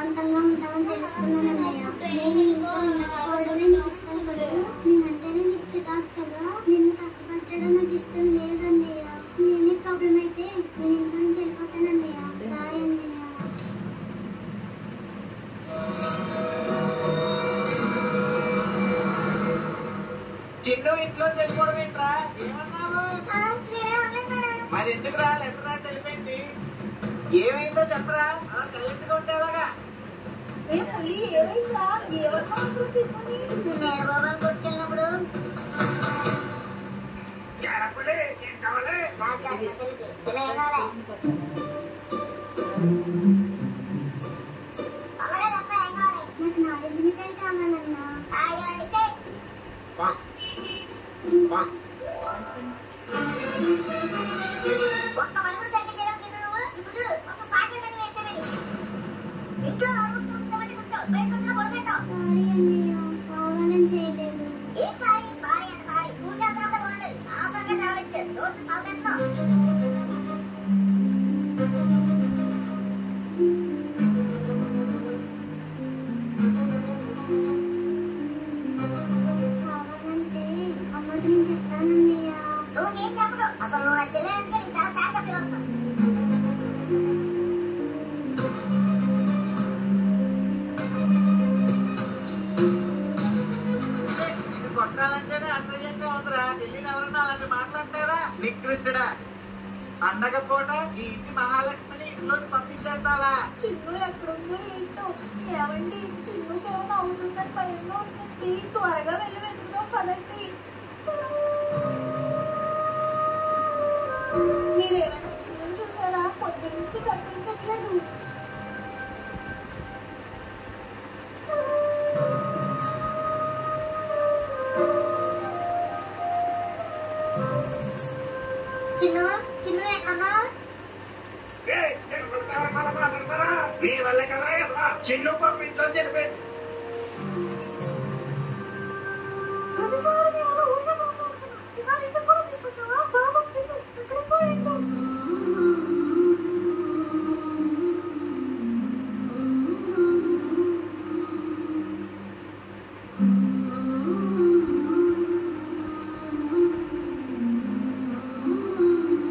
ప్రశాంతంగా ఉంటామని తెలుసుకున్నానన్నయ్య. నేను ఇంట్లో ఉండకపోవడమే నీకు ఇష్టం కదా. నేనంటేనే నీకు చిరాకు కదా. నిన్ను కష్టపెట్టడం నాకు ఇష్టం లేదన్నయ్య. నేనే ప్రాబ్లం అయితే నేను ఇంట్లో నుంచి వెళ్ళిపోతానన్నయ్య. బాయ్ అన్నయ్య. చిన్ను ఇంట్లో చేసుకోవడం ఏంట్రా? ఏమన్నావు? మరి ఎందుకు రా లెటర్ రాసి వెళ్ళిపోయింది? ఏమైందో చెప్పరా? అలా సైలెంట్ గా ఉంటావాగా? కొట్టుకెళ్ళినప్పుడు ఏం కావాలి? నాకు నాలెడ్జ్ మిఠాయి కావాలన్నా. కావాలని చేయలేదు. కావాలంటే అమ్మకి నేను చెప్తానన్నయ్య. నువ్వేం చెప్పదు. అసలు నువ్వు నా చెల్లెందుకు నేను చాలా శాఖ పిలుస్తాను. కొట్టాలంటేనే అసహ్యంగా ఉందిరా. ఢిల్లీలో ఎవరన్నా అలాంటి మాట్లాడతారా? నికృష్టుడా, పండగ పూట ఈ ఇంటి మహాలక్ష్మిని ఇంట్లోకి పంపించేస్తావా? చిన్ను ఎక్కడుందో ఏంటో. ఏమండి, చిన్నుకి ఏమైనా అవుతుందని భయంగా ఉందండి. త్వరగా వెళ్ళి వెతుకుదాం పదండి. మీరేమైనా చిన్నుని చూసారా? పొద్దు నుంచి కనిపించట్లేదు. చిన్ను చిన్ను ఎక్కడా? మీ వల్ల కదా చిన్ను పంపించో చెప్పి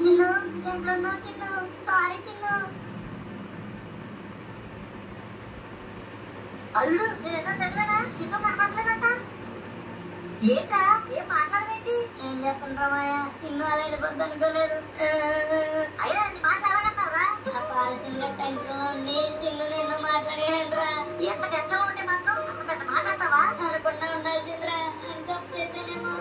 చిన్ను ఎక్కడున్నావు? చిన్ను సారీ చిన్ను. అల్లు నేనేదో తెలియనా? చిన్ను కనపడలేదంట. ఏంటా? ఏం మాట్లాడమేంటి? ఏం చెప్పండి మాయా, చిన్ను అలా వెళ్ళిపోద్ది అనుకోలేదు. అయినా అన్ని మాట్లాడగలుగుతావా? చిన్న టెన్షన్ లో ఉండి చిన్ను నేను మాట్లాడేయండిరా. ఎంత టెన్షన్ లో ఉంటే మాత్రం అంత పెద్ద మాట్లాడతావా? అనుకున్నా ఉండాల్సిందిరా. తప్పు చేశానేమో.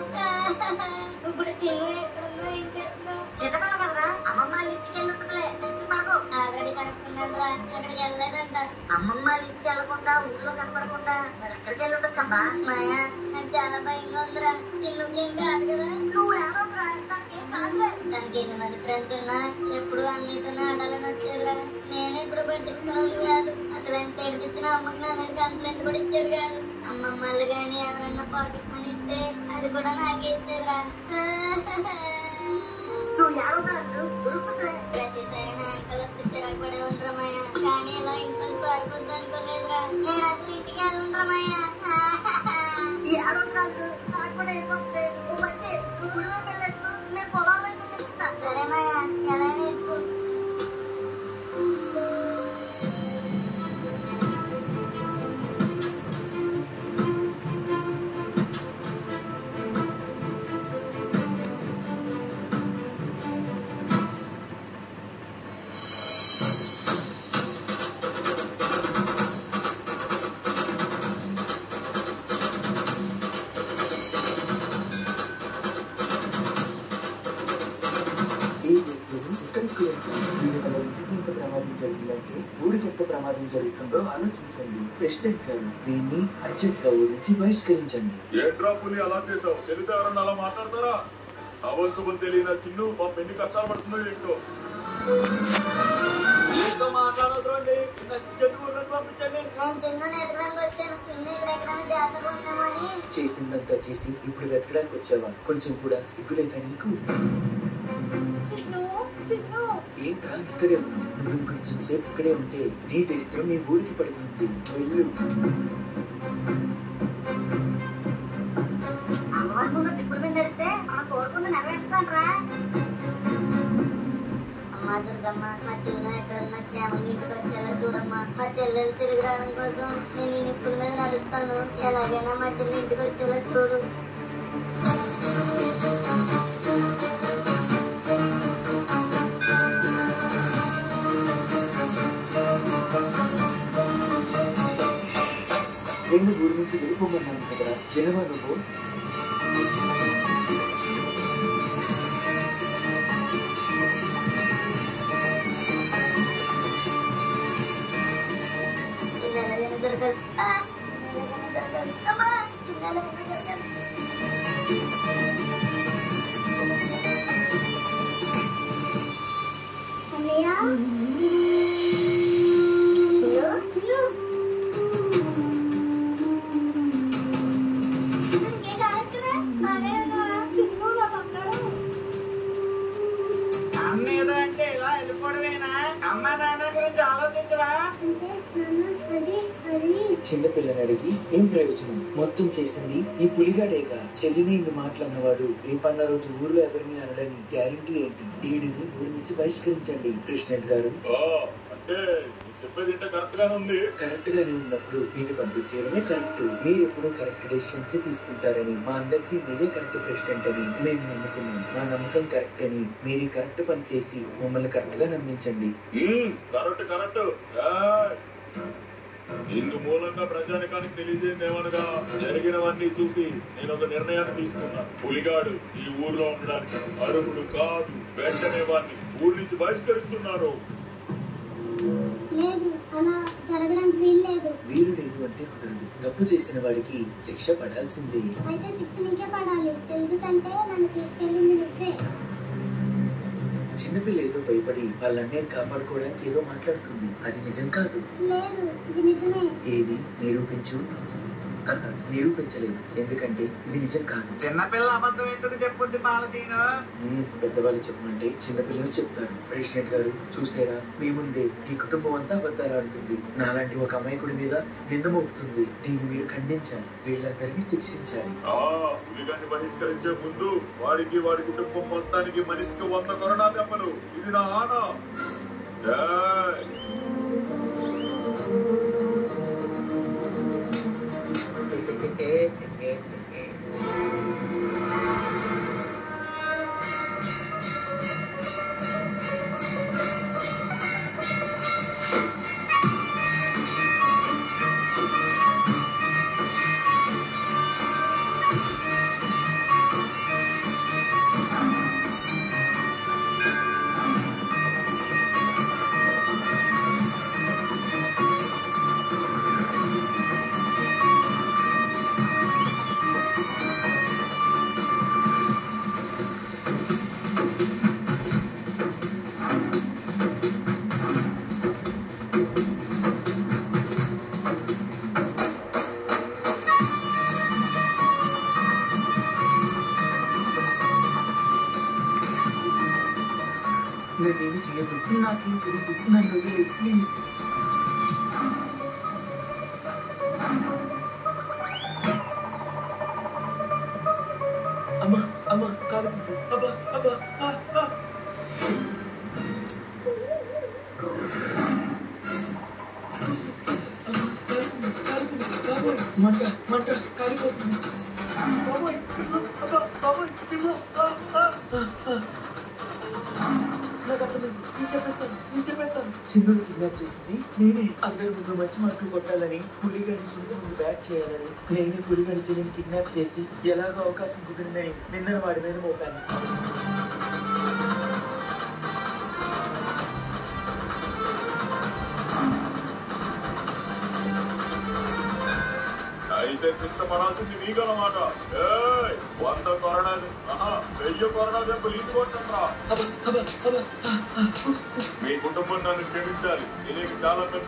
ఇప్పుడు చిన్ను ఎక్కడుందో ఏం చేస్తున్నావు? చిన్నపిల్ల కదరా, అమ్మమ్మ ఇంటికి వెళ్ళి ఉంటుందిలే. టెన్షన్ పడకు. ఆల్రెడీ కనుక్కున్నాను రా, అక్కడికి వెళ్ళలేదంట. అమ్మమ్మ ఇంటికి వెళ్ళకుండా ఊర్లో కనపడకుండా మరి ఎక్కడికి వెళ్ళి ఉండొచ్చమ్మా? మాయా నాకు చాలా భయంగా ఉందిరా. చిన్నుకి ఏం కాదు కదా. నువ్వు ఏడవకురా, దానికేం కాదులే. దానికి 8 మంది ఫ్రెండ్స్ ఉన్నా ఎప్పుడు అన్నితో ఆడాలని వచ్చేదిరా. నేను ఇప్పుడు పట్టించుకోవాలి కాదు. అసలు ఎంత ఏడిపించినా అమ్మకి నా మీద కంప్లైంట్ కూడా ఇచ్చేది కాదు. అమ్మమ్మలు గాని ఎవరన్నా పాకెట్ మనీ ఇస్తే అది కూడా నాకే ఇచ్చేదిరా. ప్రతిసారి నా అంకలు చిరాకు పడే ఉంటామయ్యా. కానీ ఇలా ఇంట్లో పారిపోద్దు అనుకోలేదురా. నేను అసలు ఇంటికి వెళ్ళి ఉంటామయ్యా. ఈ ఆడోళ్ళు నాకు కూడా అయిపోతుంది. మంచి నువ్వు గుడిలోకి వెళ్ళచ్చు, నేను పొలాలకు వెళ్ళేస్తా. సరే మాయా, ఎలా నేర్చుకో. జరిగిందంటే ఊరికి ఎంత ప్రమాదం జరుగుతుందో ఆలోచించండి. ప్రెసిడెంట్ గారు దీన్ని అర్జెంట్ గా ఊరి నుంచి బహిష్కరించండి. ఏంట్రా పులి అలా చేసావు? తెలితే ఎవరన్నా అలా మాట్లాడతారా? అవసరం తెలియదా చిన్ను? పాప ఎన్ని కష్టాలు పడుతుందో ఏంటో. మాట్లాడవసరం అండి. పంపించండి. నేను చిన్నుని ఎత్తడానికి వచ్చాను. చిన్ను ఇక్కడ ఎక్కడైనా జాతర ఉందేమో అని. చేసిందంతా చేసి ఇప్పుడు వెతకడానికి వచ్చావా? కొంచెం కూడా సిగ్గులేదా నీకు? చిన్ను చిన్ను ఏంట్రా ఇక్కడే ఉన్నావు? నువ్వు కొంచెం సేపు ఇక్కడే ఉంటే నీ దరిద్రం నీ ఊరికి పడుతుంది. వెళ్ళు. అమ్మవారి ముందు టిప్పుల మీద పెడితే మనం కోరుకుంది నెరవేర్తాంట్రా. అమ్మా దుర్గమ్మ, మా చిన్న ఎక్కడన్నా క్షేమంగా ఇంటికి వచ్చేలా చూడమ్మా. మా చెల్లెలు తిరిగి రావడం కోసం నేను ఈ నిప్పుల మీద నడుస్తాను. ఎలాగైనా మా చెల్లి ఇంటికి వచ్చేలా చూడు. రెండు ఊరి నుంచి వెళ్ళిపోమన్నాను కదా, వినవా నువ్వు? అన్న ఏదో అంటే ఇలా వెళ్ళిపోవడమేనా? అమ్మ నాన్న గురించి ఆలోచించరా? చిన్నపిల్లని అడిగి ఏం ప్రయోజనం? మొత్తం చేసింది ఈ పులిగాడేగా. చెల్లిని ఇన్ని మాటలన్నవాడు రేపన్న రోజు ఊర్లో ఎవరిని అనడని గ్యారంటీ ఏంటి? ఈడిని ఊరి నుంచి బహిష్కరించండి ప్రెసిడెంట్ గారు. అంటే చెప్పేది కరెక్ట్ గానే ఉంది. కరెక్ట్ గానే ఉన్నప్పుడు నేను పంపించేయడమే కరెక్ట్. మీరు ఎప్పుడు కరెక్ట్ డెసిషన్స్ తీసుకుంటారని, మా అందరికీ మీరే కరెక్ట్ ప్రెసిడెంట్ అని మేము నమ్ముకున్నాం. మా నమ్మకం కరెక్ట్ అని మీరు కరెక్ట్ పని చేసి మమ్మల్ని కరెక్ట్ గా నమ్మించండి. Correct correct. ఇందు మూలంగా ప్రజానికానికి తెలియజేయండి ఏమనగా, జరిగినవన్నీ చూసి నేను ఒక నిర్ణయాన్ని తీసుకున్నా. పులిగాడు ఈ ఊర్లో ఉండడానికి అర్హుడు కాదు. వెంటనే వాడిని ఊరి నుంచి బహిష్కరిస్తున్నారు. లేదు, అలా జరగడానికి వీల్లేదు. వీలు లేదు అంటే కుదరదు. తప్పు చేసిన వాడికి శిక్ష పడాల్సిందే. అయితే శిక్ష నీకే పడాలి, ఎందుకంటే నన్ను తీసుకెళ్ళింది నువ్వే. చిన్నపిల్ల ఏదో భయపడి వాళ్ళన్నయ్యని కాపాడుకోవడానికి ఏదో మాట్లాడుతుంది. అది నిజం కాదు. లేదు, ఇది నిజమే. ఏది నిరూపించు. నిరూపించలేదు, ఎందుకంటే ఇది నిజం కాదు. చిన్నపిల్ల అబద్ధం ఎందుకు చెప్పుద్ది పాలసీను? పెద్దవాళ్ళు చెప్పమంటే చిన్నపిల్లలు చెప్తారు. ప్రెసిడెంట్ గారు చూసారా, మీ ముందే మీ కుటుంబం అంతా అబద్ధాలు ఆడుతుంది. నాలాంటి ఒక అమాయకుడి మీద నింద మోపుతుంది. దీన్ని మీరు ఖండించాలి, వీళ్ళందరినీ శిక్షించాలి. పులిగాన్ని బహిష్కరించే ముందు వాడికి వాడి కుటుంబం మొత్తానికి మనిషికి 100 కరోనా దెబ్బలు. ఇది నా ఆన. నేనేమి చేయదు, నాకేం తెలియదు, నన్ను వదిలేదు ప్లీజ్. అమ్మా అమ్మా కాలు అబ్బా అబ్బా. మంట మంట కాలిపోతుంది. చిన్నుని కిడ్నాప్ చేసింది నేనే. అందరి ముందు మంచి మాటలు కొట్టాలని, పులిగాని సుందర ముందు బ్యాట్ చేయాలని నేనే పులిగాని చెల్లిని కిడ్నాప్ చేసి ఎలాగో అవకాశం కుదిరిందని నిన్న వాడి మీద మోపాను. అయితే శిక్ష పడాల్సింది నీకన్నమాట. 100 కరోనాలు 1000 కరోనా దెబ్బలు ఇంటికొట్టంరా. మీ కుటుంబం నన్ను క్షమించాలి. దీనికి చాలా